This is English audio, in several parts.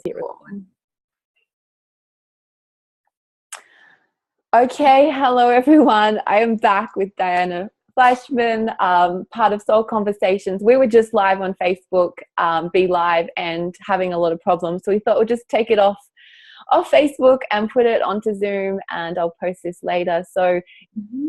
hit record. Okay, hello everyone. I am back with Diana Fleischman, part of Soul Conversations. We were just live on Facebook, Be Live, and having a lot of problems. So we thought we'd just take it off Facebook and put it onto Zoom, and I'll post this later. So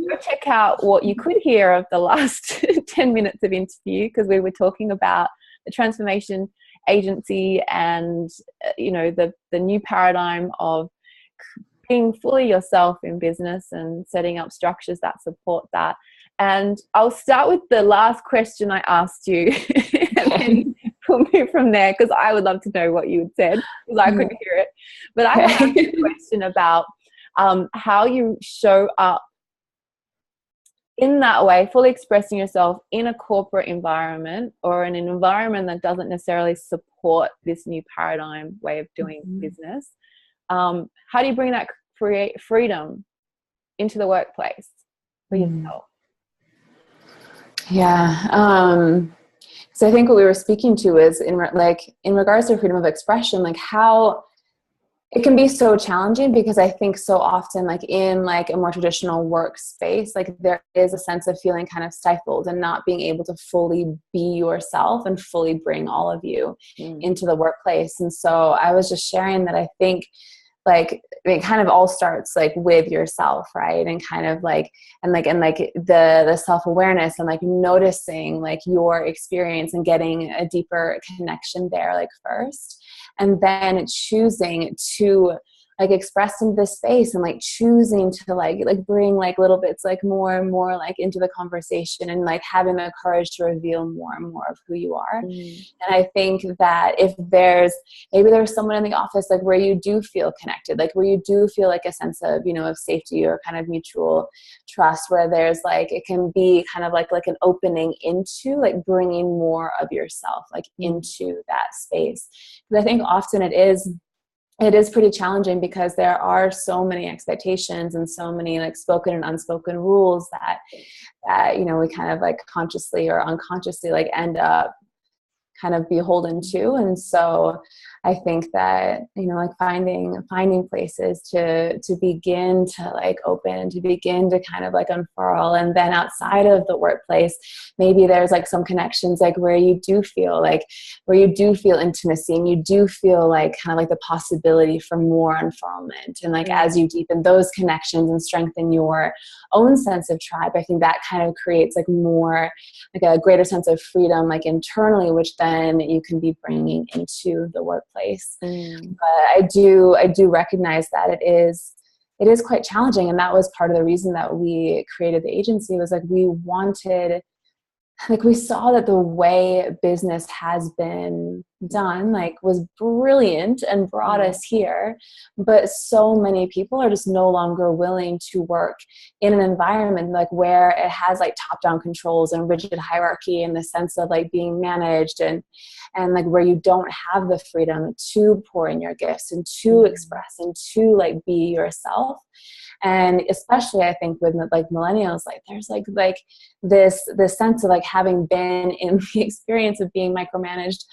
go check out what you could hear of the last 10 minutes of interview, because we were talking about the transformation agency and the new paradigm of being fully yourself in business and setting up structures that support that. And I'll start with the last question I asked you and then we'll move from there, because I would love to know what you had said, because I couldn't hear it. But I have a question about how you show up in that way, fully expressing yourself in a corporate environment or in an environment that doesn't necessarily support this new paradigm way of doing business. How do you bring that freedom into the workplace for yourself? Yeah. So I think what we were speaking to is in regards to freedom of expression, like how it can be so challenging, because I think so often, like in like a more traditional workspace, like there is a sense of feeling kind of stifled and not being able to fully be yourself and fully bring all of you into the workplace. And so I was just sharing that I think like it kind of all starts like with yourself, right? And kind of like the self-awareness and like noticing like your experience and getting a deeper connection there, like first, and then choosing to like express in this space and like choosing to like bring like little bits like more and more like into the conversation, and like having the courage to reveal more and more of who you are. And I think that if there's someone in the office like where you do feel connected, like where you do feel like a sense of of safety or kind of mutual trust, where there's like it can be kind of like an opening into like bringing more of yourself like into that space. Because I think often it is pretty challenging, because there are so many expectations and so many like spoken and unspoken rules that we kind of like consciously or unconsciously like end up kind of beholden to. And so I think that like finding places to begin to like open, to begin to kind of like unfurl, and then outside of the workplace, maybe there's like some connections like where you do feel intimacy, and you do feel like kind of like the possibility for more unfurlment. And like as you deepen those connections and strengthen your own sense of tribe, I think that kind of creates like more like a greater sense of freedom like internally, which then you can be bringing into the workplace. But I do recognize that it is quite challenging, and that was part of the reason that we created the agency. Was like we saw that the way business has been done was brilliant and brought us here, but so many people are just no longer willing to work in an environment like where it has like top-down controls and rigid hierarchy, in the sense of like being managed, and like where you don't have the freedom to pour in your gifts and to express and to like be yourself. And especially I think with like millennials, like there's like this sense of like having been in the experience of being micromanaged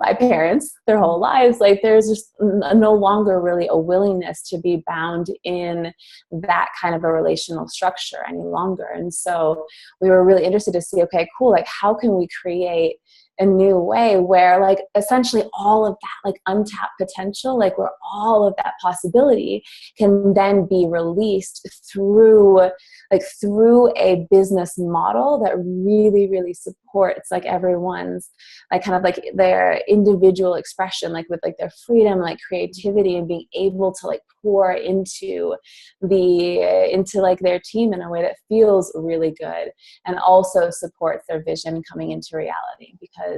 by parents their whole lives, like there's just no longer really a willingness to be bound in that kind of a relational structure any longer. And so we were really interested to see, okay, cool, like how can we create a new way where like essentially all of that like untapped potential, like where all of that possibility can then be released through a business model that really, really supports like everyone's like kind of like their individual expression, like with like their freedom, like creativity, and being able to like pour into like their team in a way that feels really good and also supports their vision coming into reality. Because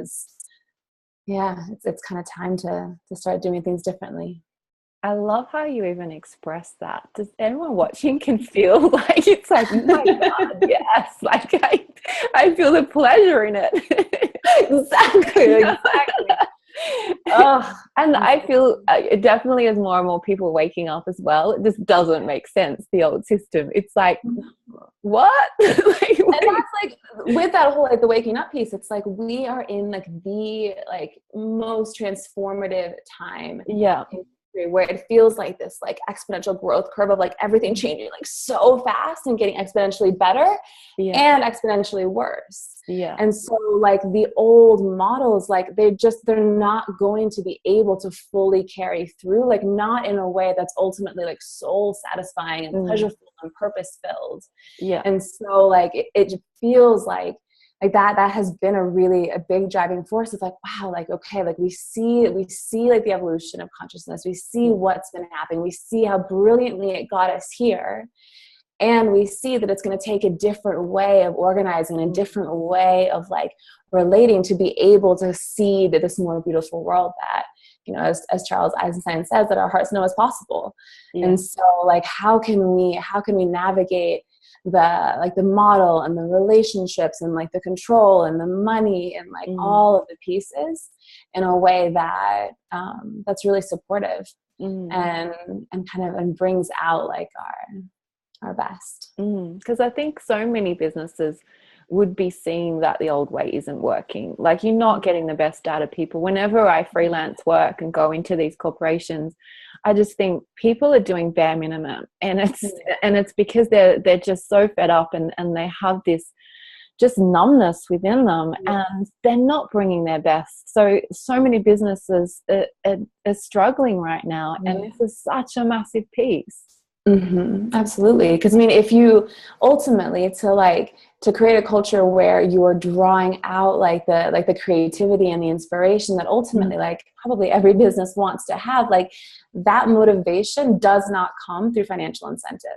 it's kind of time to start doing things differently. I love how you even express that. Does anyone watching can feel like it's like, oh my God, yes, like I feel the pleasure in it. Exactly. Oh, and I feel it definitely as more and more people waking up as well, it just doesn't make sense, the old system. It's like, what? Like, And that's like, with that whole like the waking up piece, it's like we are in like the like most transformative time yeah, in history, where it feels like this like exponential growth curve of like everything changing like so fast and getting exponentially better yeah, and exponentially worse. yeah, And so like the old models, like they're not going to be able to fully carry through, like not in a way that's ultimately like soul satisfying and pleasureful and purpose filled. yeah, And so like it feels like that has been a big driving force. It's like, wow, like, okay, like we see like the evolution of consciousness. We see what's been happening. We see how brilliantly it got us here. And we see that it's going to take a different way of organizing, a different way of like relating to be able to see that this more beautiful world that, you know, as Charles Eisenstein says, that our hearts know is possible. yeah. And so like, how can we navigate the model and the relationships and like the control and the money and like all of the pieces in a way that that's really supportive and kind of and brings out like our best. Because I think so many businesses would be seeing that the old way isn't working. Like, you're not getting the best out of people. Whenever I freelance work and go into these corporations, I just think people are doing bare minimum, and it's because they're just so fed up and they have this just numbness within them, and they're not bringing their best. So many businesses are struggling right now, and this is such a massive piece. Absolutely. Because I mean, if you ultimately to create a culture where you're drawing out like the creativity and the inspiration that ultimately like probably every business wants to have, like that motivation does not come through financial incentive.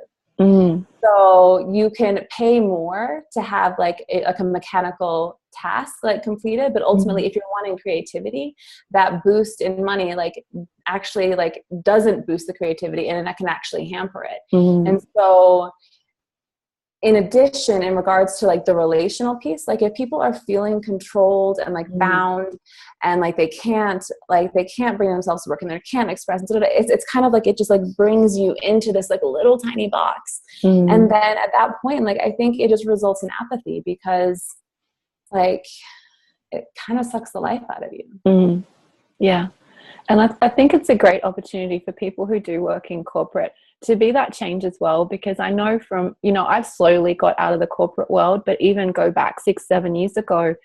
So you can pay more to have like a mechanical task like completed, but ultimately if you're wanting creativity, that boost in money like actually like doesn't boost the creativity, and that can actually hamper it. And so in addition, in regards to like the relational piece, like if people are feeling controlled and like bound and like they can't bring themselves to work and they can't express, it's kind of like it just like brings you into this like little tiny box. And then at that point, like I think it just results in apathy, because like it kind of sucks the life out of you. Yeah. And I think it's a great opportunity for people who do work in corporate to be that change as well, because I know from, you know, I've slowly got out of the corporate world, but even go back 6-7 years ago,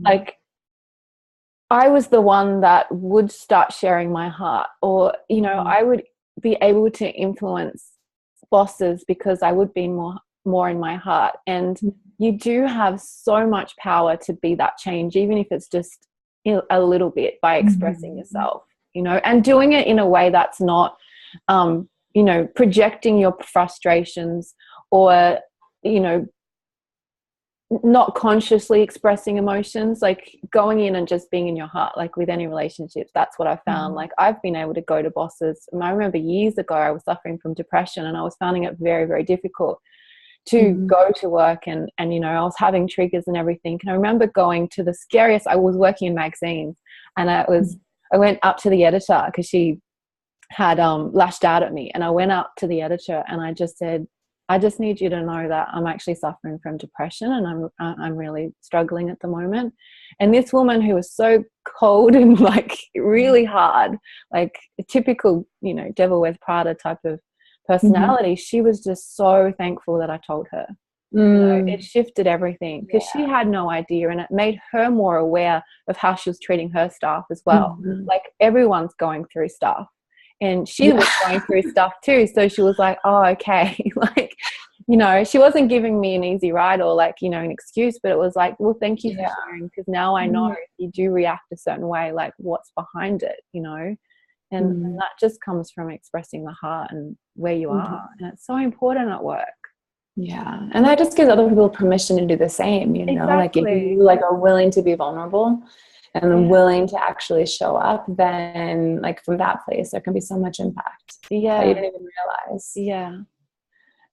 like I was the one that would start sharing my heart, or, you know, I would be able to influence bosses because I would be more in my heart. And you do have so much power to be that change, even if it's just a little bit, by expressing yourself, you know, and doing it in a way that's not, you know, projecting your frustrations, or, you know, not consciously expressing emotions, like going in and just being in your heart. Like with any relationships, that's what I found. Like I've been able to go to bosses, and I remember years ago I was suffering from depression, and I was finding it very, very difficult to go to work, and you know, I was having triggers and everything. And I remember going to the scariest, I was working in magazines, and I went up to the editor because she had lashed out at me, and I went up to the editor and I just said, I just need you to know that I'm actually suffering from depression, and I'm really struggling at the moment. And this woman, who was so cold and like really hard, like a typical, you know, Devil Wears Prada type of personality, she was just so thankful that I told her. You know, it shifted everything, because she had no idea, and it made her more aware of how she was treating her staff as well. Like everyone's going through stuff, and she was going through stuff too. So she was like, oh, okay. Like, you know, she wasn't giving me an easy ride or like, you know, an excuse, but it was like, well, thank you for sharing, because now I know if you do react a certain way, like what's behind it, you know. And that just comes from expressing the heart and where you are. And it's so important at work. Yeah. And that just gives other people permission to do the same, you know. Like if you like are willing to be vulnerable and willing to actually show up, then like from that place there can be so much impact that you didn't even realize. Yeah.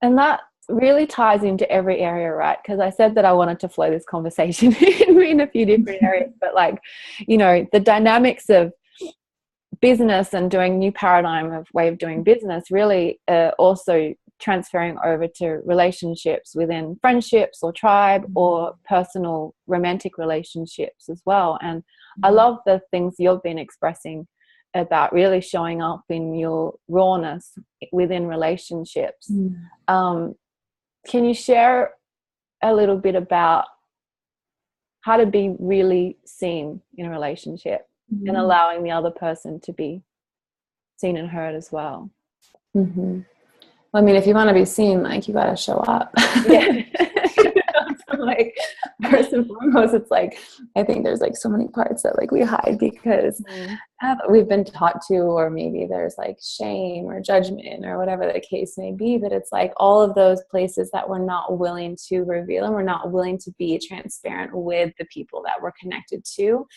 And that really ties into every area, right? Because I said that I wanted to flow this conversation in a few different areas, but like, you know, the dynamics of business and doing new paradigm of way of doing business really also transferring over to relationships within friendships or tribe or personal romantic relationships as well. And I love the things you've been expressing about really showing up in your rawness within relationships. Can you share a little bit about how to be really seen in a relationship and allowing the other person to be seen and heard as well? Well, I mean, if you want to be seen, like, you got to show up. Yeah. So, like, first and foremost, it's like, I think there's like so many parts that like we hide because we've been taught to, or maybe there's like shame or judgment or whatever the case may be, but it's like all of those places that we're not willing to reveal and we're not willing to be transparent with the people that we're connected to.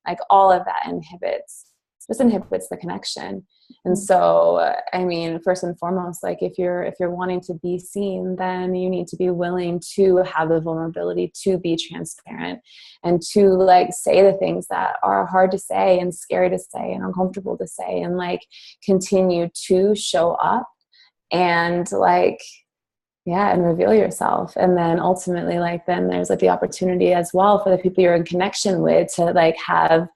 Like, all of that inhibits the connection. And so, I mean, first and foremost, like, if you're wanting to be seen, then you need to be willing to have the vulnerability to be transparent and to like say the things that are hard to say and scary to say and uncomfortable to say, and like continue to show up and like, yeah, and reveal yourself. And then ultimately, like, then there's like the opportunity as well for the people you're in connection with to like have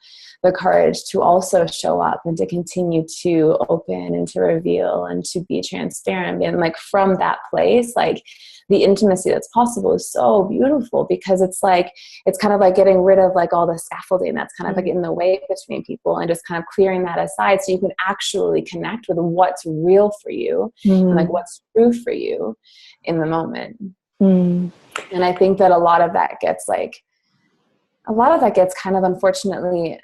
the courage to also show up and to continue to open and to reveal and to be transparent. And like, from that place, like, the intimacy that's possible is so beautiful, because it's like, it's kind of like getting rid of like all the scaffolding that's kind of like in the way between people, and just kind of clearing that aside so you can actually connect with what's real for you and like what's true for you in the moment. And I think that a lot of that gets kind of, unfortunately,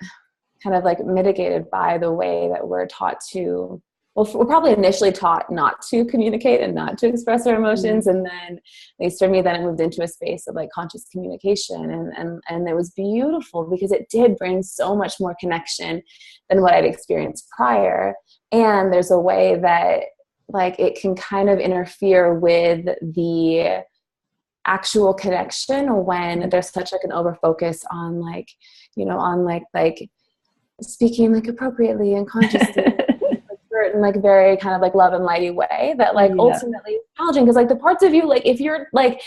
kind of like mitigated by the way that we're taught to, well, we're probably initially taught not to communicate and not to express our emotions. And then, at least for me, then it moved into a space of like conscious communication. And it was beautiful because it did bring so much more connection than what I'd experienced prior. And there's a way that like it can kind of interfere with the actual connection when there's such like an over focus on like, you know, on like speaking like appropriately and consciously in like very kind of like love and lighty way that like ultimately is challenging, because like the parts of you, like if you're like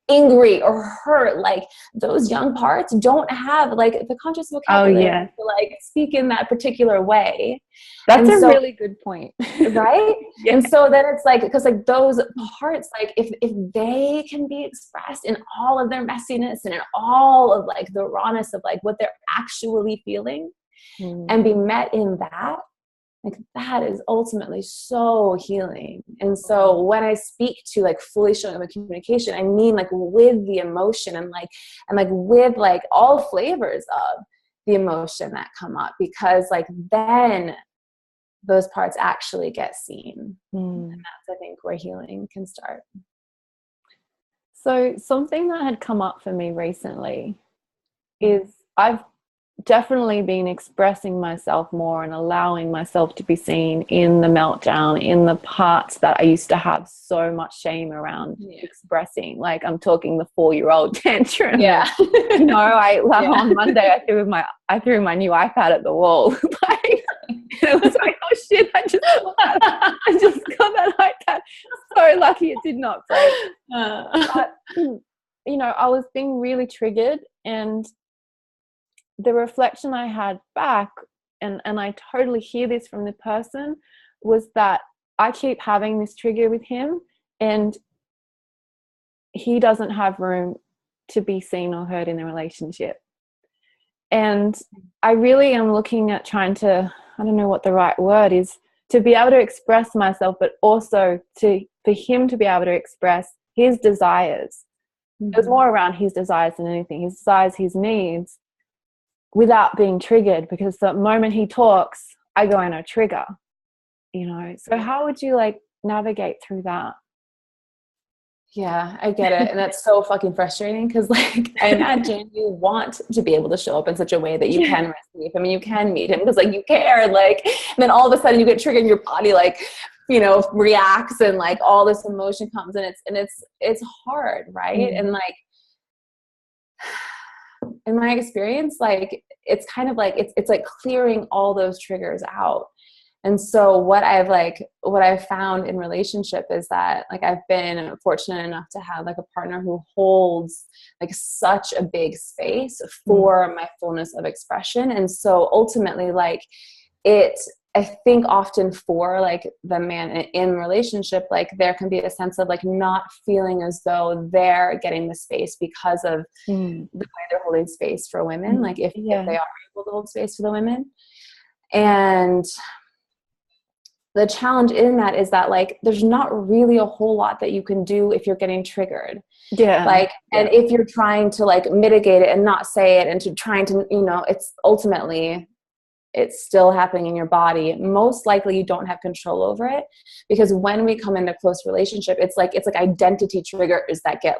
angry or hurt, like those young parts don't have like the conscious vocabulary to like speak in that particular way. That's a really good point. Right? And so then it's like, because like those parts, like if they can be expressed in all of their messiness and in all of like the rawness of like what they're actually feeling and be met in that, like that is ultimately so healing. And so when I speak to like fully showing up in communication, I mean like with the emotion and like with like all flavors of the emotion that come up, because like then those parts actually get seen. And that's, I think, where healing can start. So something that had come up for me recently is I've definitely been expressing myself more and allowing myself to be seen in the meltdown, in the parts that I used to have so much shame around expressing. Like, I'm talking the 4-year-old tantrum. Yeah. You know, on Monday I threw my new iPad at the wall. Like, it was like, oh shit, I just got that iPad. So lucky it did not break. But, you know, I was being really triggered, and the reflection I had back, and I totally hear this from the person, was that I keep having this trigger with him and he doesn't have room to be seen or heard in the relationship. And I really am looking at trying to, I don't know what the right word is, to be able to express myself, but also for him to be able to express his desires. There's more around his desires than anything, his desires, his needs, without being triggered, because the moment he talks, I go in a trigger, you know. So how would you like navigate through that? Yeah, I get it. And that's so fucking frustrating, because like I imagine you want to be able to show up in such a way that you can receive him and you can meet him, because like you care, like, and then all of a sudden you get triggered and your body like reacts, and like all this emotion comes, and it's hard, right? And like in my experience, like it's kind of like it's like clearing all those triggers out. And so what I've found in relationship is that like I've been fortunate enough to have like a partner who holds like such a big space for my fullness of expression. And so ultimately, like I think often for like the man in relationship, like there can be a sense of like not feeling as though they're getting the space because of the way they're holding space for women, like if they are able to hold space for the women. And the challenge in that is that like there's not really a whole lot that you can do if you're getting triggered. And if you're trying to like mitigate it and not say it, and to trying to, it's ultimately, it's still happening in your body. Most likely you don't have control over it, because when we come into close relationship, it's like identity triggers that get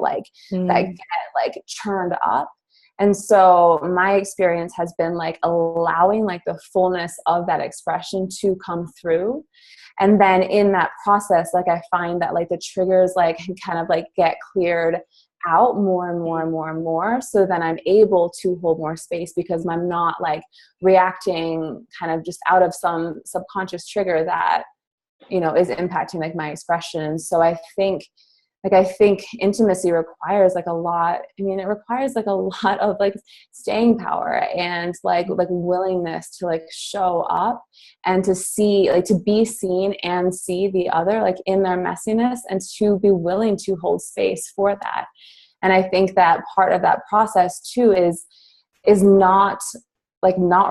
churned up. And so my experience has been like allowing like the fullness of that expression to come through. And then in that process, like I find that like the triggers like kind of like get cleared out more and more and more and more. So then I'm able to hold more space, because I'm not like reacting kind of just out of some subconscious trigger that, is impacting like my expression. So I think intimacy requires like a lot. I mean, it requires like a lot of like staying power and like willingness to like show up and to see, like to be seen and see the other like in their messiness, and to be willing to hold space for that. And I think that part of that process too is not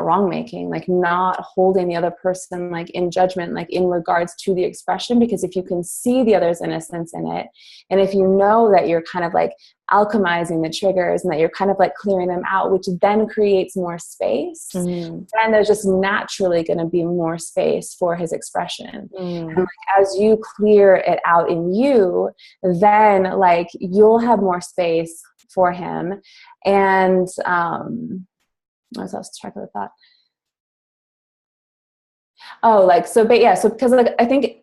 wrong making, like not holding the other person like in judgment, like in regards to the expression. Because if you can see the other's innocence in it, and if you know that you're kind of like alchemizing the triggers and that you're kind of like clearing them out, which then creates more space, then there's just naturally going to be more space for his expression. And like, as you clear it out in you, then like you'll have more space for him. And I was lost track of that. So because like I think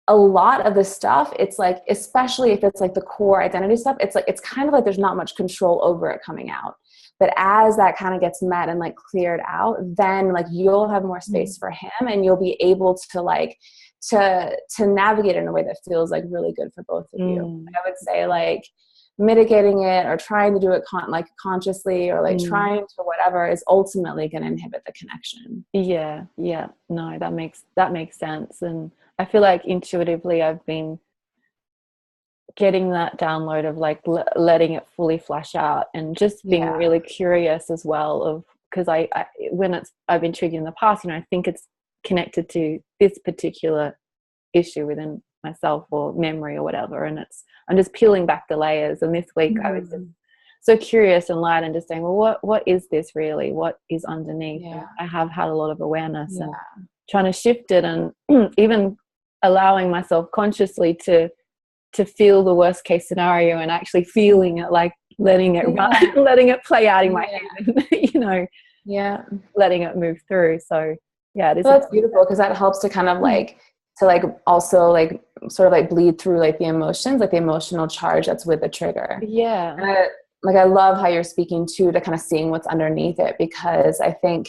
a lot of the stuff, it's like, especially if it's like the core identity stuff, it's like it's kind of like there's not much control over it coming out. But as that kind of gets met and like cleared out, then like you'll have more space for him, and you'll be able to like to navigate in a way that feels like really good for both of you. I would say like mitigating it or trying to do it consciously or like trying to whatever is ultimately going to inhibit the connection. No, that makes sense. And I feel like intuitively I've been getting that download of like letting it fully flesh out, and just being really curious as well, of because I've been triggered in the past, I think it's connected to this particular issue within myself or memory or whatever, and I'm just peeling back the layers. And this week I was just so curious and light, and just saying, well, what is this really? What is underneath? I have had a lot of awareness and trying to shift it, and even allowing myself consciously to feel the worst case scenario, and actually feeling it, like letting it run, letting it play out in my head, letting it move through. So that's beautiful, because that helps to kind of like to like also like sort of like bleed through like the emotions, like the emotional charge that's with the trigger. And I love how you're speaking to kind of seeing what's underneath it, because I think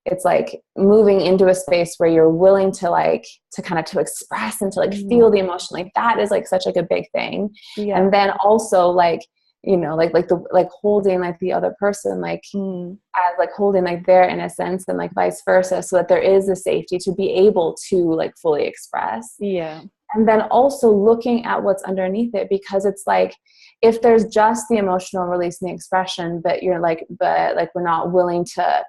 it's like moving into a space where you're willing to like to kind of to express and to like feel the emotion, like that is like such like a big thing. And then also like like holding like the other person like as like holding like their innocence, and like vice versa, so that there is a safety to be able to like fully express. And then also looking at what's underneath it, because it's like if there's just the emotional release and the expression, but we're not willing to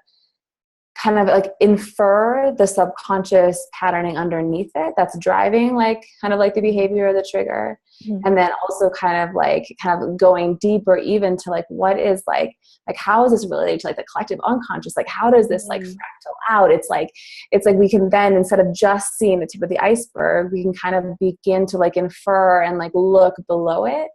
kind of like infer the subconscious patterning underneath it that's driving like kind of like the behavior or the trigger. And then also kind of going deeper even to like what is like how is this related to like the collective unconscious, like how does this like fractal out? It's like we can then, instead of just seeing the tip of the iceberg, we can kind of begin to like infer and like look below it.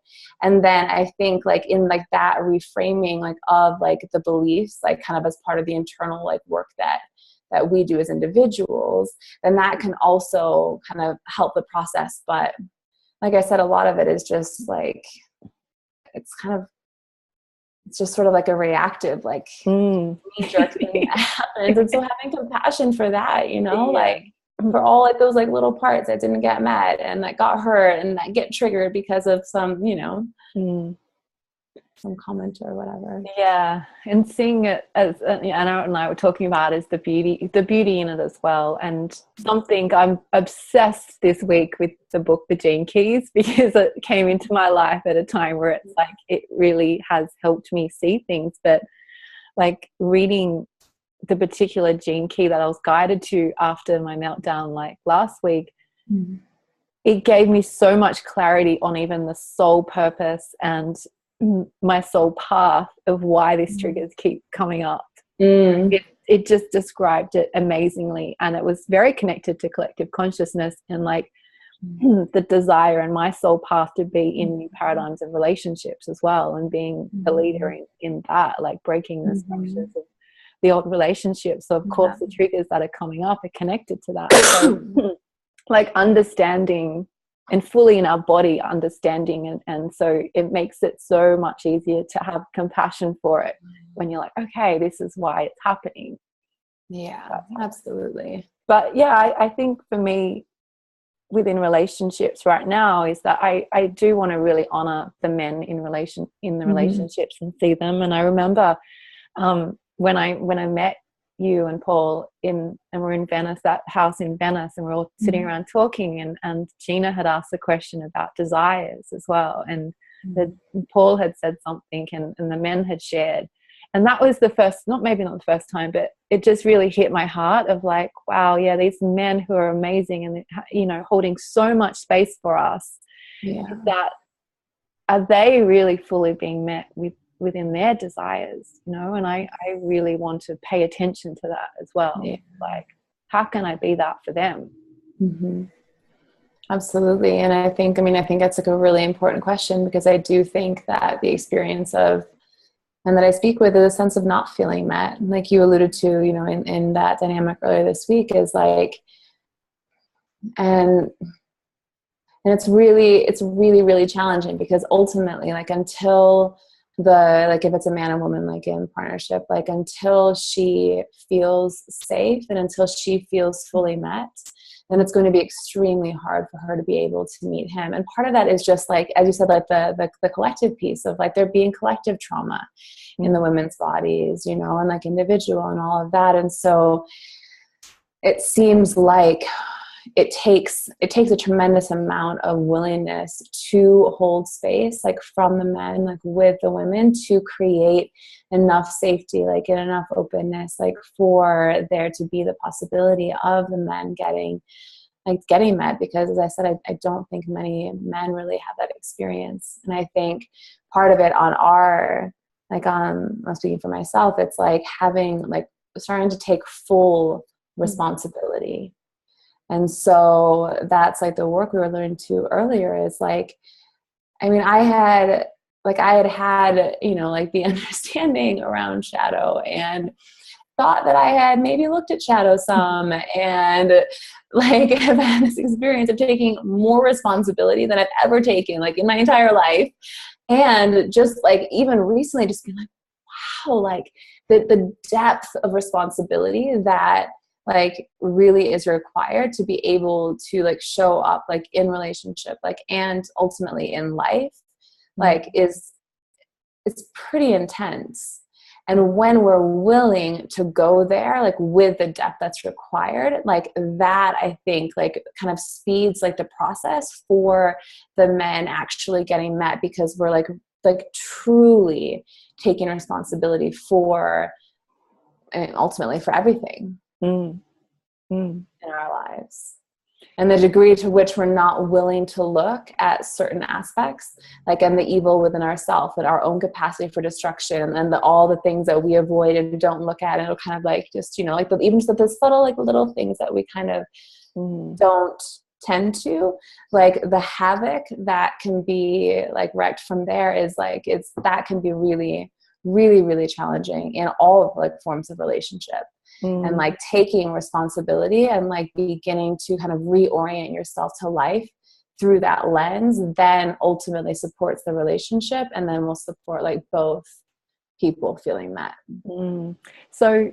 And then I think like in like that reframing like of like the beliefs, like kind of as part of the internal like work that that we do as individuals, then that can also kind of help the process. But like I said, a lot of it is just like, it's just sort of like a reactive, like knee-jerk thing that happens. And so having compassion for that, you know, like for all like those like little parts that didn't get met and that got hurt and that get triggered because of some, you know, some comment or whatever. Yeah, and seeing it as Anna and I were talking about is the beauty in it as well. And something I'm obsessed this week with the book The Gene Keys, because it came into my life at a time where it's like it really has helped me see things. But like reading the particular gene key that I was guided to after my meltdown like last week, it gave me so much clarity on even the soul purpose and my soul path of why these triggers keep coming up. It just described it amazingly, and it was very connected to collective consciousness and like the desire and my soul path to be in new paradigms of relationships as well, and being a leader in that, like breaking the structures of the old relationships. So of course the triggers that are coming up are connected to that. So like understanding and fully in our body understanding, and so it makes it so much easier to have compassion for it when you're like, okay, this is why it's happening. Yeah, absolutely. But yeah, I think for me within relationships right now is that I do want to really honor the men in the relationships and see them. And I remember when I met you and Paul and we're in Venice, that house in Venice, and we're all sitting around talking, and Gina had asked a question about desires as well, and Paul had said something and the men had shared, and that was the first, maybe not the first time, but it just really hit my heart of like, wow, yeah, these men who are amazing and, you know, holding so much space for us, that are they really fully being met within their desires, you know? And I really want to pay attention to that as well. Like, how can I be that for them? Absolutely. And I think that's like a really important question, because I do think that the experience of, and that I speak with, is a sense of not feeling met, like you alluded to, you know, in that dynamic earlier this week, is like, and it's really, really challenging, because ultimately, like, until like if it's a man and woman, like in partnership, like until she feels safe and until she feels fully met, then it's going to be extremely hard for her to be able to meet him. And part of that is just like, as you said, like the collective piece of like there being collective trauma in the women's bodies, you know, and like individual and all of that. And so it seems like it takes a tremendous amount of willingness to hold space, like from the men, like with the women, to create enough safety, like and enough openness, like for there to be the possibility of the men getting met. Because as I said, I don't think many men really have that experience. And I think part of it I'm speaking for myself, it's like starting to take full responsibility. And so that's like the work we were learning to earlier, is like, I mean, I had, you know, like the understanding around shadow, and thought that I had maybe looked at shadow some, and like have had this experience of taking more responsibility than I've ever taken, like in my entire life. And just like even recently just being like, wow, like the depth of responsibility that like really is required to be able to like show up like in relationship, like, and ultimately in life, like it's pretty intense. And when we're willing to go there, like with the depth that's required, like that, I think like kind of speeds like the process for the men actually getting met, because we're like truly taking responsibility for, and ultimately for everything in our lives. And the degree to which we're not willing to look at certain aspects, like and the evil within ourselves and our own capacity for destruction, and all the things that we avoid and don't look at, and it'll kind of like just, you know, like even just the subtle like little things that we kind of don't tend to, like the havoc that can be like wreaked from there is like, that can be really, really, really challenging in all of like forms of relationship. and like taking responsibility and like beginning to kind of reorient yourself to life through that lens, then ultimately supports the relationship, and then will support like both people feeling that. So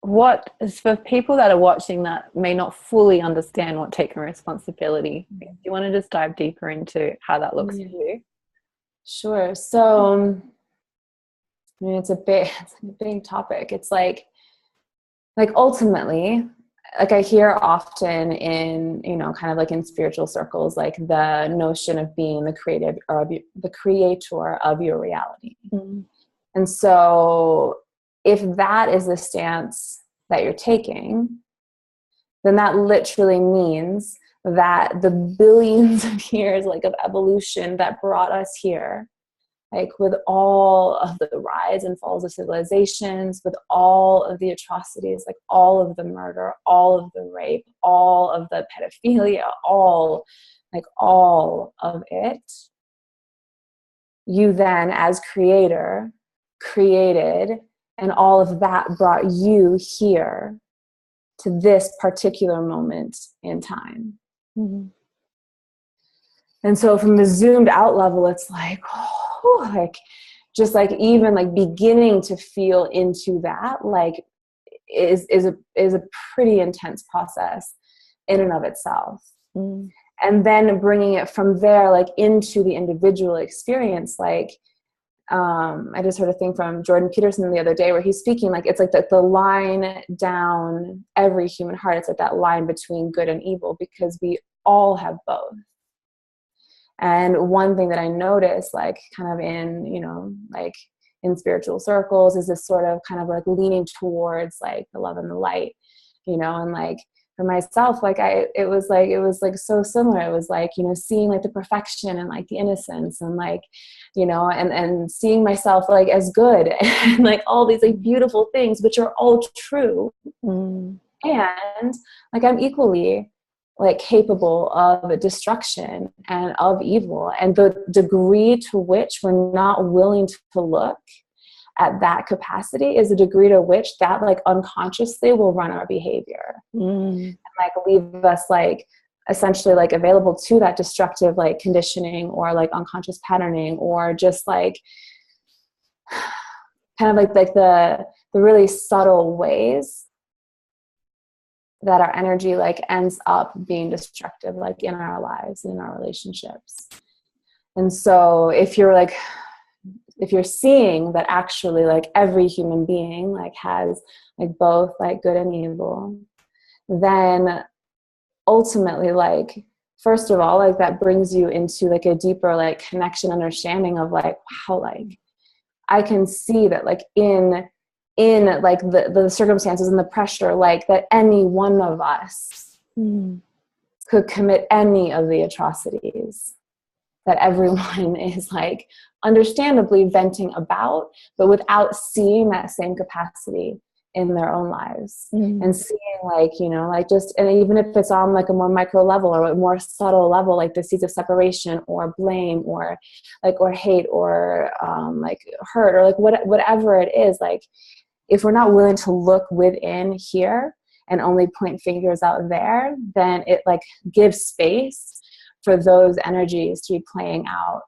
what is, for people that are watching that may not fully understand what taking responsibility, do you want to just dive deeper into how that looks for you? Sure. So I mean, it's a big topic. It's like ultimately, like I hear often in, you know, kind of like in spiritual circles, like the notion of being the creative or the creator of your reality. And so if that is the stance that you're taking, then that literally means that the billions of years like of evolution that brought us here, like with all of the rise and falls of civilizations, with all of the atrocities, like all of the murder, all of the rape, all of the pedophilia, all of it, you then as creator created, and all of that brought you here to this particular moment in time. And so from the zoomed out level, it's like, like just like even like beginning to feel into that like is a pretty intense process in and of itself. And then bringing it from there like into the individual experience, like I just heard a thing from Jordan Peterson the other day where he's speaking like it's like the line down every human heart. It's like that line between good and evil, because we all have both. And one thing that I noticed, like kind of in, you know, like in spiritual circles, is this sort of kind of like leaning towards like the love and the light, you know, and like for myself, like it was like so similar. It was like, you know, seeing like the perfection and like the innocence and like, you know, and seeing myself like as good and like all these like beautiful things, which are all true. And like I'm equally like capable of destruction and of evil, and the degree to which we're not willing to look at that capacity is the degree to which that like unconsciously will run our behavior and like leave us like essentially like available to that destructive like conditioning or like unconscious patterning, or just like kind of like the really subtle ways that our energy like ends up being destructive like in our lives and in our relationships. And so if you're seeing that actually like every human being like has like both like good and evil, then ultimately like first of all like that brings you into like a deeper like connection understanding of like, wow, like I can see that like in like the circumstances and the pressure, like that any one of us could commit any of the atrocities that everyone is like understandably venting about, but without seeing that same capacity in their own lives and seeing like, you know, like just, and even if it's on like a more micro level or a more subtle level, like the seeds of separation or blame or like, or hate or like hurt or like whatever it is, like if we're not willing to look within here and only point fingers out there, then it like gives space for those energies to be playing out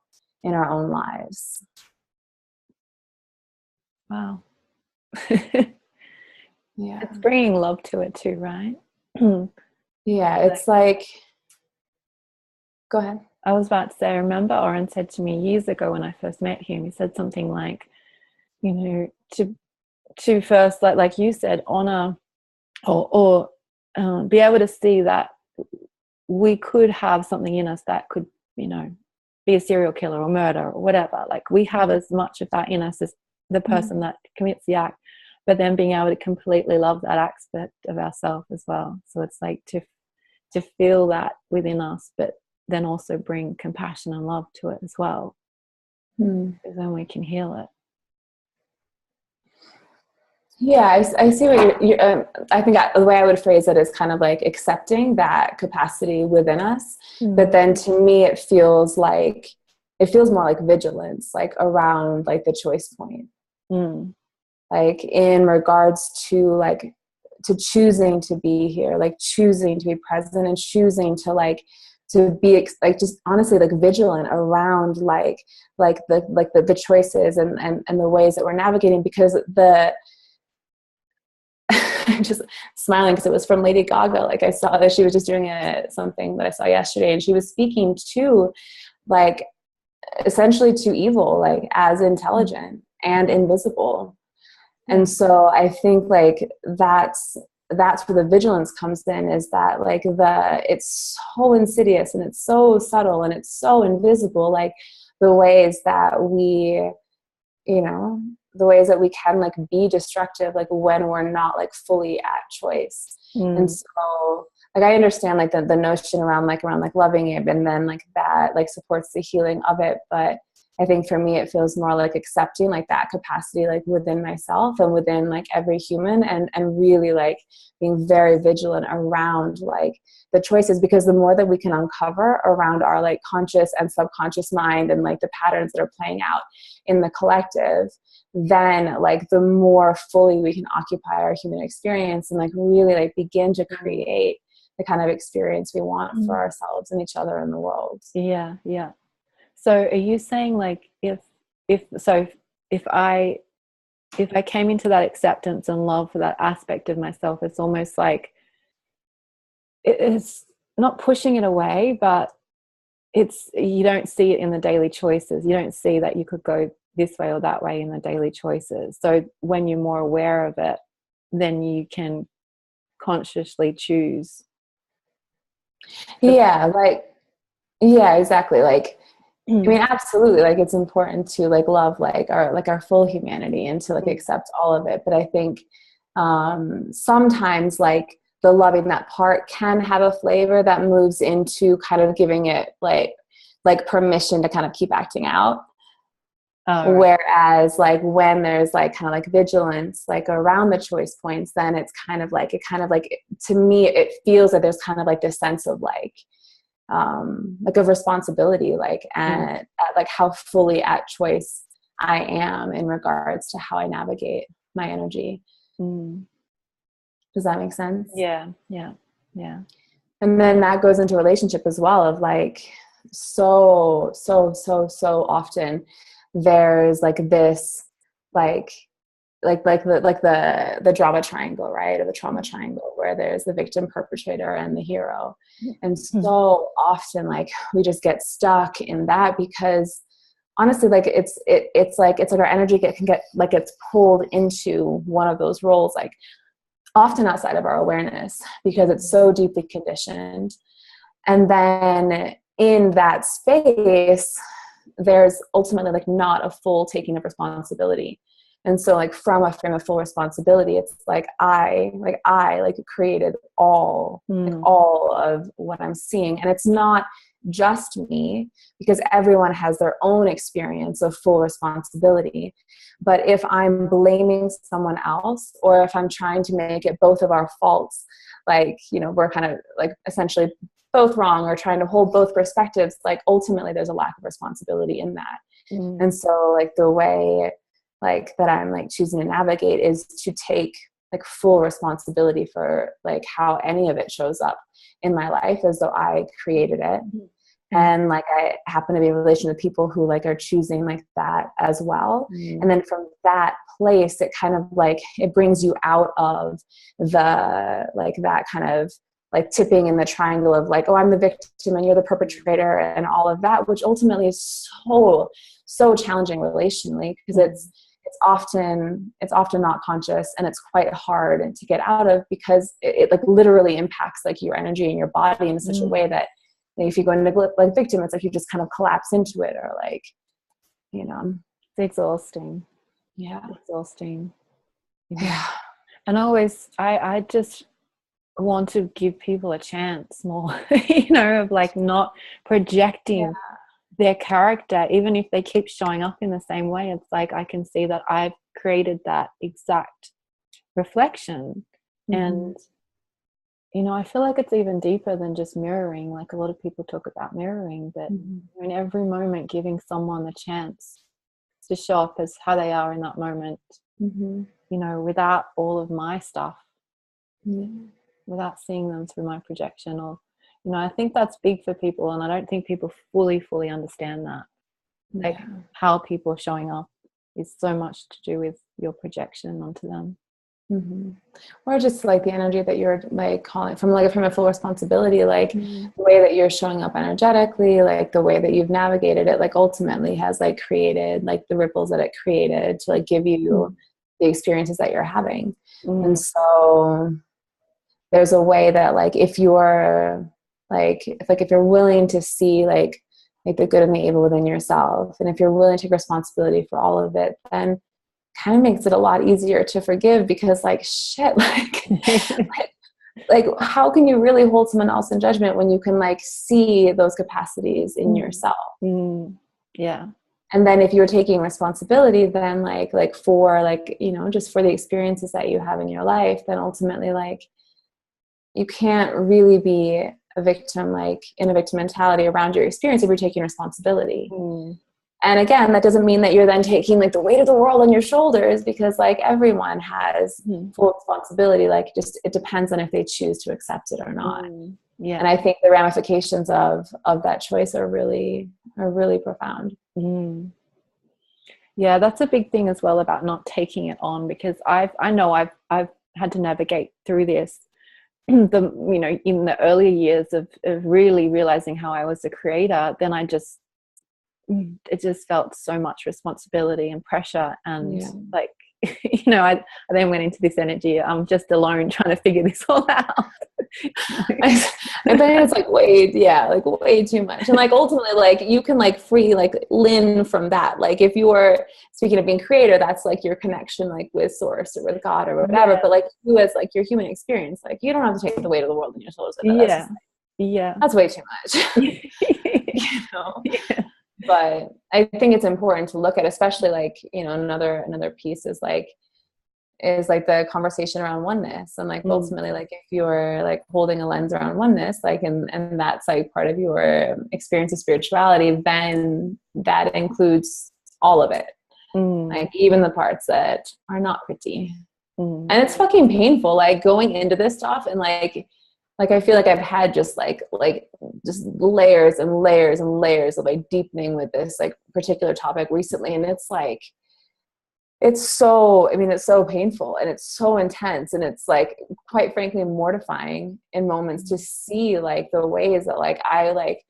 in our own lives. Wow. Yeah. It's bringing love to it too, right? Yeah, it's like, go ahead. I was about to say, I remember Oren said to me years ago when I first met him, he said something like, you know, to first, like you said, honor or be able to see that we could have something in us that could, you know, be a serial killer or murder or whatever. Like we have as much of that in us as the person that commits the act, but then being able to completely love that aspect of ourselves as well. So it's like to feel that within us, but then also bring compassion and love to it as well. Because then we can heal it. Yeah, I see what you're I think the way I would phrase it is kind of like accepting that capacity within us. But then to me, it feels more like vigilance, like around like the choice point. Like in regards to like to choosing to be here, like choosing to be present and choosing to like to be like just honestly like vigilant around the choices and the ways that we're navigating, because the I'm just smiling because it was from Lady Gaga. Like I saw that she was just doing something that I saw yesterday, and she was speaking to like essentially to evil, like as intelligent and invisible. And so I think like that's where the vigilance comes in, is that like it's so insidious and it's so subtle and it's so invisible, like the ways that we, you know, the ways that we can like be destructive, like when we're not like fully at choice. And so like I understand like the notion around loving it, and then like that like supports the healing of it, but I think for me it feels more like accepting like that capacity like within myself and within like every human, and really like being very vigilant around like the choices, because the more that we can uncover around our like conscious and subconscious mind and like the patterns that are playing out in the collective, then like the more fully we can occupy our human experience and like really like begin to create the kind of experience we want for ourselves and each other in the world. Yeah. So are you saying like if I came into that acceptance and love for that aspect of myself, it's almost like it's not pushing it away, but you don't see it in the daily choices. You don't see that you could go this way or that way in the daily choices. So when you're more aware of it, then you can consciously choose. Yeah, exactly. Like, I mean, absolutely. Like, it's important to like love like our full humanity and to like accept all of it. But I think sometimes like the loving that part can have a flavor that moves into kind of giving it like permission to kind of keep acting out. Oh, right. Whereas like when there's like kind of like vigilance like around the choice points, then it's kind of like to me it feels like there's kind of like this sense of like of responsibility, like and like how fully at choice I am in regards to how I navigate my energy. Does that make sense? Yeah. And then that goes into relationship as well, of like so often there's like this the drama triangle, right? Or the trauma triangle, where there's the victim, perpetrator, and the hero. And so often like we just get stuck in that, because honestly like it's like our energy gets pulled into one of those roles, like often outside of our awareness, because it's so deeply conditioned. And then in that space there's ultimately like not a full taking of responsibility. And so like from a frame of full responsibility, it's like I created all of what I'm seeing. And it's not just me, because everyone has their own experience of full responsibility. But if I'm blaming someone else, or if I'm trying to make it both of our faults, like, you know, we're kind of like essentially both wrong, or trying to hold both perspectives, like ultimately there's a lack of responsibility in that. And so like the way like that I'm like choosing to navigate is to take like full responsibility for like how any of it shows up in my life, as though I created it. And like I happen to be in relation to people who like are choosing like that as well. And then from that place, it kind of like it brings you out of the like that kind of like tipping in the triangle of like, oh, I'm the victim and you're the perpetrator and all of that, which ultimately is so challenging relationally, because it's often not conscious, and it's quite hard to get out of, because it like literally impacts like your energy and your body in such a way that if you go into like victim, it's like you just kind of collapse into it, or like, you know, It's exhausting. Yeah. And I just want to give people a chance more, you know, of like not projecting their character, even if they keep showing up in the same way. It's like I can see that I've created that exact reflection. And you know, I feel like it's even deeper than just mirroring. Like a lot of people talk about mirroring, but in every moment giving someone the chance to show up as how they are in that moment, you know, without all of my stuff Yeah. Without seeing them through my projection, or, you know, I think that's big for people, and I don't think people fully understand that. Like, how people are showing up is so much to do with your projection onto them. Mm-hmm. Or just like the energy that you're like calling from a full responsibility, like the way that you're showing up energetically, like the way that you've navigated it, like ultimately has like created like the ripples that it created to like give you the experiences that you're having. And so there's a way that like if you're if you're willing to see like the good and the evil within yourself, and if you're willing to take responsibility for all of it, then kind of makes it a lot easier to forgive, because like shit, like how can you really hold someone else in judgment when you can like see those capacities in yourself? Yeah. And then if you're taking responsibility, then like for like, you know, just for the experiences that you have in your life, then ultimately like you can't really be a victim, like in a victim mentality around your experience if you're taking responsibility. And again, that doesn't mean that you're then taking like the weight of the world on your shoulders, because like everyone has full responsibility. Like just, it depends on if they choose to accept it or not. Yeah. And I think the ramifications of that choice are really profound. Yeah, that's a big thing as well about not taking it on, because I know I've had to navigate through this in the earlier years of really realizing how I was a creator. Then it just felt so much responsibility and pressure, and like I then went into this energy. I'm just alone trying to figure this all out. I think it's like way too much, and like ultimately like you can like free like Lynn from that. Like if you are speaking of being creator, that's like your connection like with source or with God or whatever. But like you as like your human experience, like you don't have to take the weight of the world in your shoulders. That's way too much. But I think it's important to look at, especially like, another piece is like the conversation around oneness, and like ultimately like if you're like holding a lens around oneness, like and that's like part of your experience of spirituality, then that includes all of it, like even the parts that are not pretty. And it's fucking painful, like going into this stuff, and like I feel like I've had just just layers and layers and layers of like deepening with this like particular topic recently. And it's like, it's so painful, and it's so intense, and it's like, quite frankly, mortifying in moments to see like the ways that like I like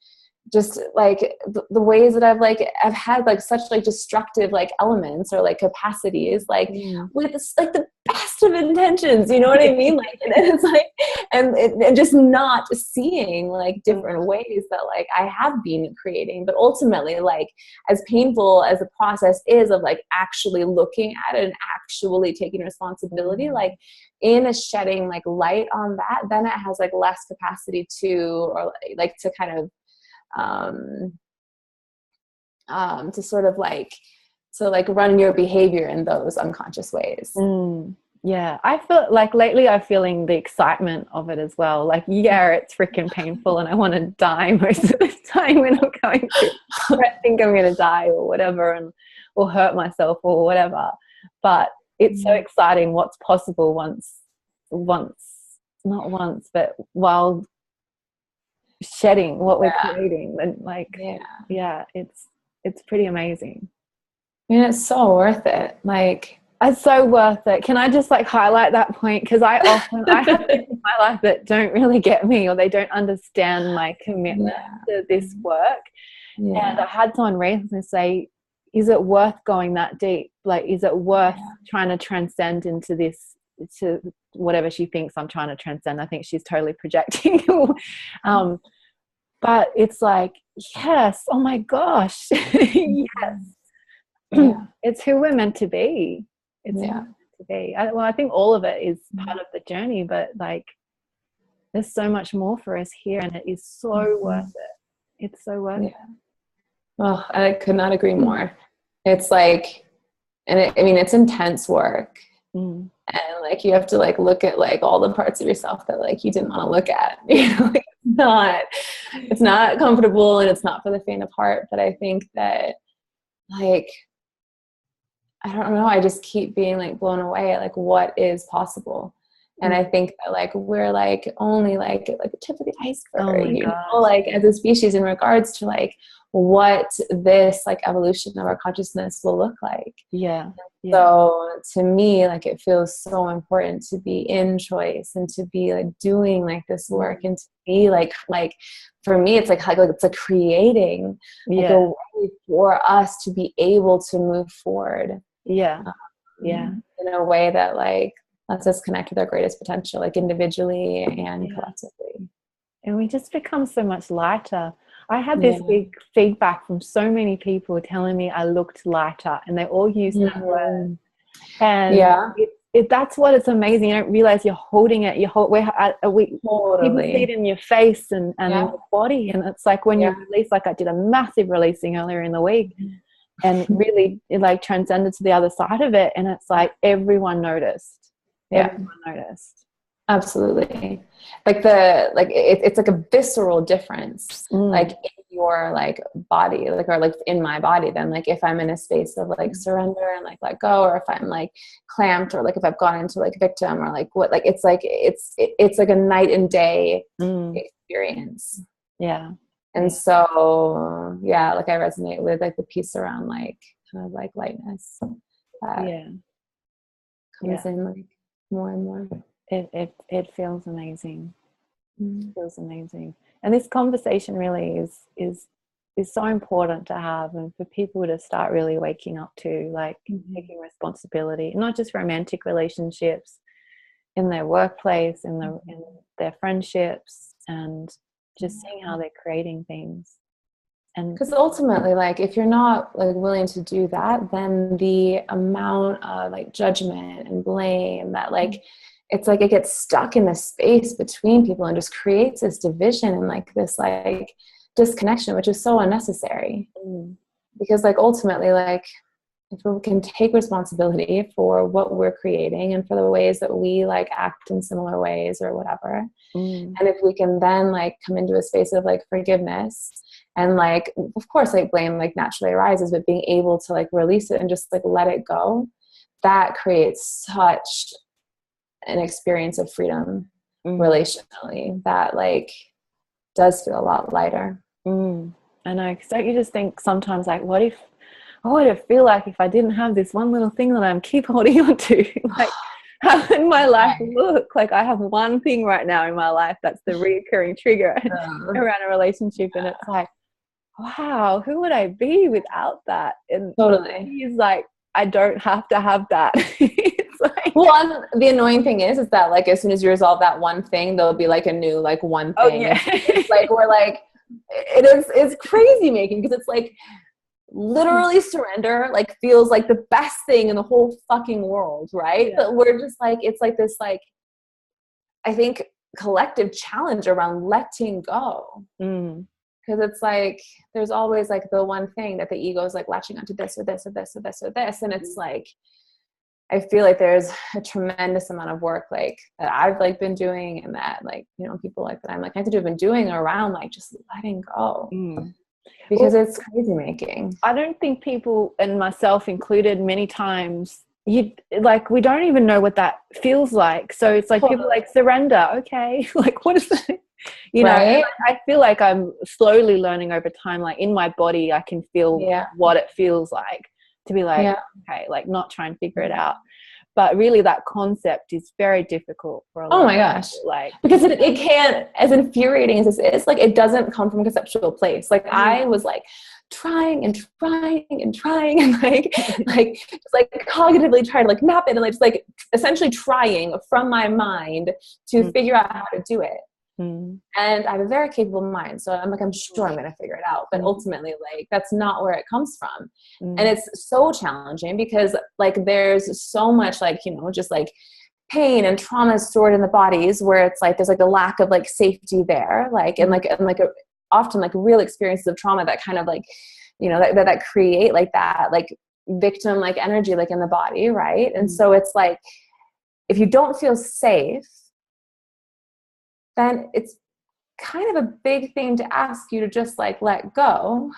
just like the ways that I've had like such like destructive like elements or like capacities, like with this, like the best of intentions, you know what I mean? Like, and it's like, and just not seeing like different ways that like I have been creating. But ultimately, like as painful as the process is of like actually looking at it and actually taking responsibility, like in a shedding like light on that, then it has like less capacity to, or like to kind of to sort of like run your behavior in those unconscious ways. Yeah, I feel like lately I'm feeling the excitement of it as well. Like, yeah, it's freaking painful and I want to die most of the time when I'm going through. I think I'm going to die or whatever, or hurt myself or whatever. But it's so exciting what's possible not once, but while shedding what we're creating, and like it's pretty amazing. It's so worth it. Like, it's so worth it. Can I just like highlight that point? Because I have people in my life that don't really get me, or they don't understand my commitment to this work. And I had someone recently say, is it worth going that deep? Like, is it worth trying to transcend into this, to whatever she thinks I'm trying to transcend? I think she's totally projecting. But it's like, yes, oh my gosh, yes. It's who we're meant to be. It's who we're meant to be. I think all of it is part of the journey, but like there's so much more for us here, and it is so worth it. It's so worth it. Well, I could not agree more. It's like, it's intense work. And like you have to like look at like all the parts of yourself that like you didn't want to look at. Like, it's not comfortable, and it's not for the faint of heart. But I think that like, I don't know, I just keep being like blown away at like what is possible. And I think that like we're like only like the tip of the iceberg, Oh my you gosh. know, like as a species in regards to like what this like evolution of our consciousness will look like. Yeah. So to me, like it feels so important to be in choice and to be like doing like this work and to be like for me, it's like it's like creating like a way for us to be able to move forward. In a way that like lets us connect with our greatest potential, like individually and collectively. And we just become so much lighter. I had this big feedback from so many people telling me I looked lighter, and they all use that word. And that's what it's amazing. You don't realize you're holding it. People see it in your face and in your body. And it's like when you release, like I did a massive releasing earlier in the week, and really it like transcended to the other side of it. And it's like everyone noticed. Everyone noticed. Absolutely. Like it's like a visceral difference, like in your like body, like, or like in my body, then like if I'm in a space of like surrender and like let go, or if I'm like clamped, or like if I've gone into like victim, or like what, like it's like a night and day experience. And so like I resonate with like the piece around like kind of like lightness that comes in like more and more. It feels amazing. It feels amazing. And this conversation really is so important to have, and for people to start really waking up to, like taking responsibility, not just romantic relationships, in their workplace, in their friendships, and just seeing how they're creating things. And because ultimately, like if you're not like willing to do that, then the amount of like judgment and blame that like it's like it gets stuck in the space between people and just creates this division and like this like disconnection, which is so unnecessary. Because like ultimately, like if we can take responsibility for what we're creating and for the ways that we like act in similar ways or whatever, and if we can then like come into a space of like forgiveness, and like of course like blame like naturally arises, but being able to like release it and just like let it go, that creates such an experience of freedom relationally that like does feel a lot lighter. I know, because don't you just think sometimes like, what would it feel like if I didn't have this one little thing that I'm keep holding on to? Like, how would my life look? Like I have one thing right now in my life that's the reoccurring trigger around a relationship, and it's like, wow, who would I be without that? And he's like, I don't have to have that. It's like, well, the annoying thing is that like as soon as you resolve that one thing, there'll be like a new like one thing. It's like we're like it's crazy making, because it's like literally surrender like feels like the best thing in the whole fucking world, right? But we're just like, it's like this like I think collective challenge around letting go. Because it's like there's always like the one thing that the ego is like latching onto, this or this or this or this or this, and it's like I feel like there's a tremendous amount of work like that I've like been doing, and that like, you know, people like that I'm like connected to have been doing around like just letting go, because it's crazy making. I don't think people, and myself included many times, we don't even know what that feels like. So it's like people like surrender, okay, like what is that? You know, I feel like I'm slowly learning over time, like in my body I can feel what it feels like to be like, okay, like not try and figure it out. But really that concept is very difficult for a lot of people, like, because it can't, as infuriating as this is, like it doesn't come from a conceptual place. Like I was like trying and like just like cognitively trying to like map it, and like just like essentially trying from my mind to figure out how to do it. And I have a very capable mind, so I'm sure I'm going to figure it out. But ultimately, like that's not where it comes from, and it's so challenging because like there's so much like, you know, just like pain and trauma stored in the bodies, where it's like there's like a lack of like safety there, like and often like real experiences of trauma that kind of like, you know, that create like that like victim like energy like in the body, right? And so it's like if you don't feel safe, then it's kind of a big thing to ask you to just like let go.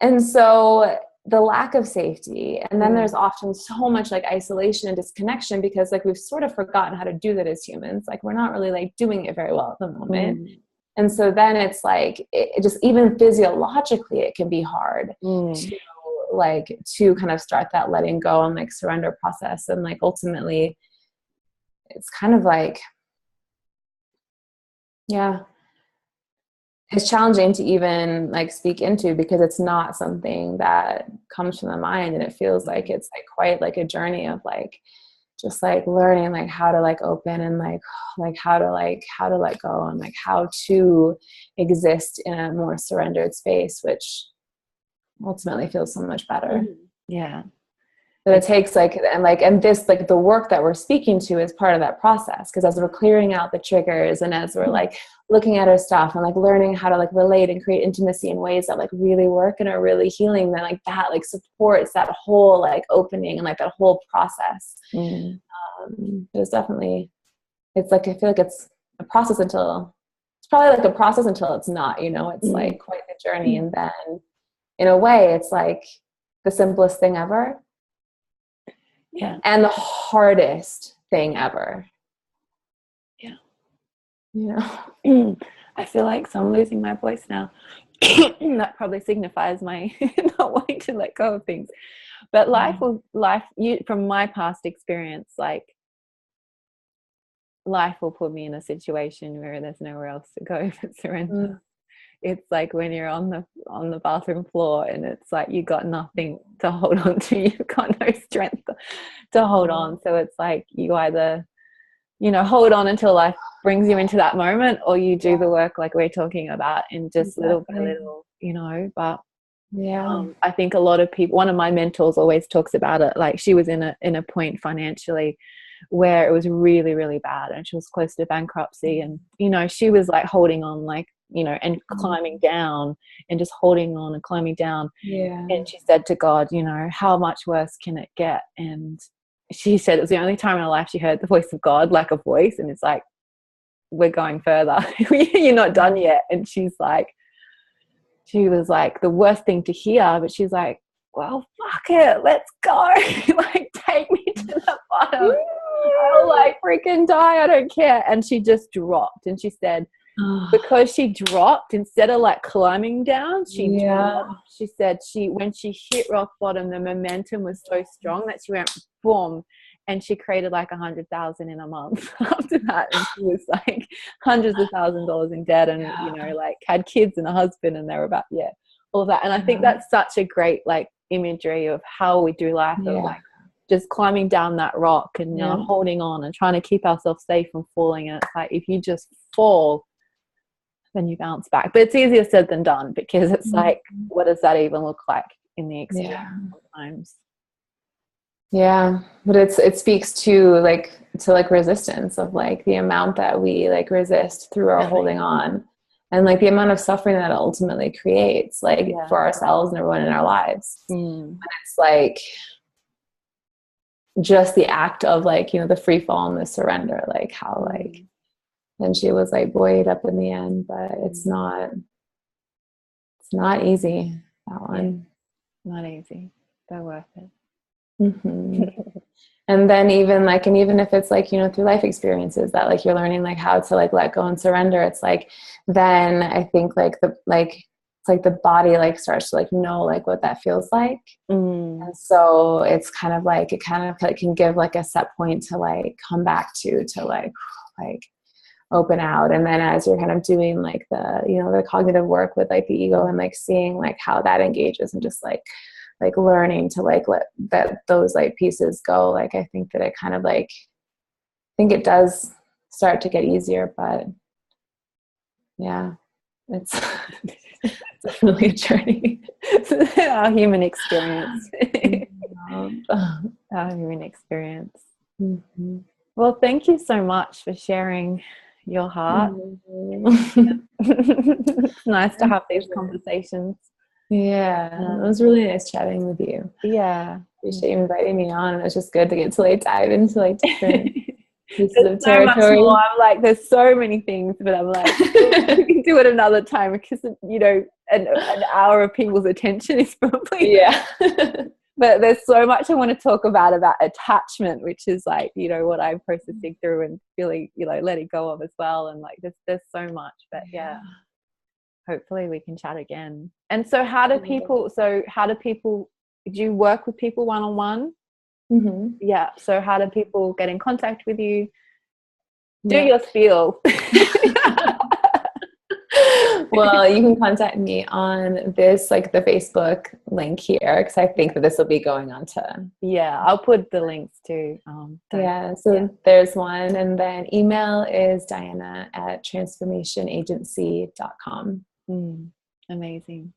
And so the lack of safety. And then there's often so much like isolation and disconnection because like we've sort of forgotten how to do that as humans. Like we're not really like doing it very well at the moment. And so then it's like, it just, even physiologically, it can be hard to kind of start that letting go and like surrender process. And like, ultimately it's kind of like, yeah, it's challenging to even like speak into because it's not something that comes from the mind. And it feels like it's like quite like a journey of like, just like learning like how to like open and like how to let go and like how to exist in a more surrendered space, which ultimately feels so much better. Yeah. But it takes and this like the work that we're speaking to is part of that process, because as we're clearing out the triggers and as we're like looking at our stuff and like learning how to like relate and create intimacy in ways that like really work and are really healing, then like that like supports that whole like opening and like that whole process. There's definitely, it's like I feel like it's a process until it's probably like a process until it's not, you know, it's like quite the journey. And then in a way it's like the simplest thing ever. Yeah. And the hardest thing ever. Yeah. You know? I feel like I'm losing my voice now. That probably signifies my not wanting to let go of things. But from my past experience, like life will put me in a situation where there's nowhere else to go but surrender. It's like when you're on the bathroom floor and it's like you got nothing to hold on to, you've got no strength to hold on. So it's like you either, you know, hold on until life brings you into that moment, or you do the work like we're talking about, and just little by little, you know. But I think a lot of people, one of my mentors always talks about it, like she was in a point financially where it was really, really bad and she was close to bankruptcy, and you know, she was like holding on, like, you know, and climbing down and just holding on and climbing down. And she said to God, you know, how much worse can it get? And she said it was the only time in her life she heard the voice of God, like a voice, and it's like, we're going further. You're not done yet. And she was like, the worst thing to hear, but she's like, well, fuck it, let's go. Like, take me to the bottom. I'll like freaking die, I don't care. And she just dropped, and she said, because she dropped, instead of like climbing down, she dropped. She said when she hit rock bottom, the momentum was so strong that she went boom, and she created like 100,000 in a month after that. And she was like hundreds of $1,000s in debt, and you know, like had kids and a husband, and they were about all of that. And I think that's such a great like imagery of how we do life, of like just climbing down that rock and you know, holding on and trying to keep ourselves safe from falling. And it's like, if you just fall, then you bounce back. But it's easier said than done, because it's like, what does that even look like in the experience sometimes? Yeah, but it speaks to resistance, of like the amount that we like resist through our holding on, and like the amount of suffering that it ultimately creates, like for ourselves and everyone in our lives. And it's like just the act of like, you know, the free fall and the surrender, like how like, and she was like buoyed up in the end, but it's not easy, that one. Not easy. They're worth it. And then even if it's like, you know, through life experiences that like you're learning like how to like let go and surrender, it's like, then I think like it's like the body like starts to like know like what that feels like. And so it's kind of like, it kind of like can give like a set point to like come back to like open out. And then as you're kind of doing like the, you know, the cognitive work with like the ego and like seeing like how that engages, and just like learning to like let those like pieces go, like I think that it kind of like, I think it does start to get easier. But yeah, it's definitely a journey. Our human experience. Our human experience. Well, thank you so much for sharing your heart. It's nice to have these conversations. Yeah, it was really nice chatting with you. Yeah, appreciate you inviting me on. It was just good to get to like dive into like different pieces of so much territory. more. I'm like, there's so many things, but I'm like, we can do it another time, because you know, an hour of people's attention is probably, yeah. but there's so much I want to talk about attachment, which is like, you know, what I'm processing through and feeling, you know, letting go of as well. And like, there's so much, but yeah, hopefully we can chat again. And so how do people, do you work with people one-on-one? Mm-hmm. Yeah. So how do people get in contact with you? Do your spiel. Well, you can contact me on this, like the Facebook link here, because I think that this will be going on to. Yeah, I'll put the links too. There's one. And then email is diana@transformationagency.com. Amazing.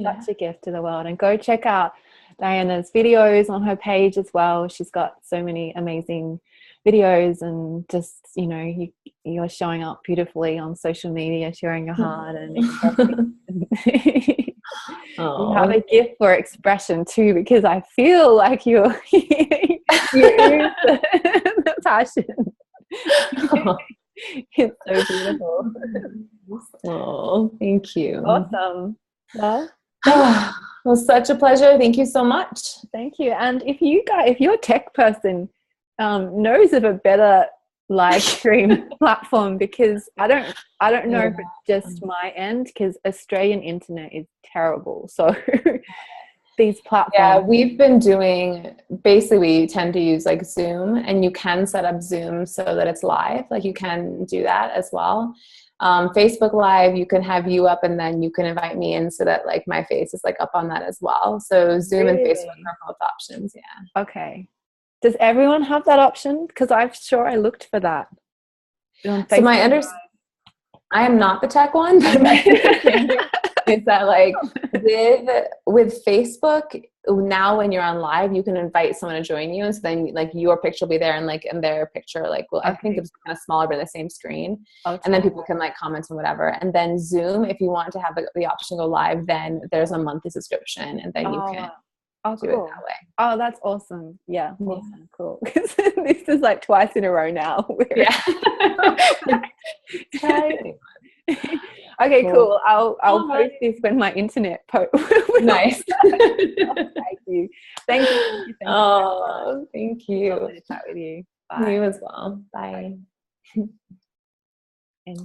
Such a gift to the world. And go check out Diana's videos on her page as well. She's got so many amazing videos, and just, you know, you're showing up beautifully on social media, sharing your heart and you have a gift for expression too, because I feel like you're the passion. It's so beautiful. Oh, thank you. Awesome. Well, it was such a pleasure. Thank you so much. Thank you. And if you're a tech person, knows of a better live stream platform, because I don't know if it's just my end, because Australian internet is terrible. So these platforms. Yeah, we've been doing, basically we tend to use like Zoom, and you can set up Zoom so that it's live. Like you can do that as well. Facebook Live, you can have you up and then you can invite me in so that like my face is like up on that as well. So Zoom and Facebook are both options. Yeah. Okay. Does everyone have that option? Because I'm sure I looked for that. So I am not the tech one, but my understanding is that like with Facebook, now when you're on live, you can invite someone to join you, and so then like your picture will be there, and like in their picture, like, well, I think it's kind of smaller but the same screen, and then people can like comment and whatever. And then Zoom, if you want to have the option to go live, then there's a monthly subscription, and then you can do it that way. Oh, that's awesome. Yeah, awesome. Cool. This is like twice in a row now. Yeah. Okay, cool. I'll post this when my internet Nice. Thank you. Thank you. Oh, thank you. Lovely to chat with you. Bye. You as well. Bye. Bye.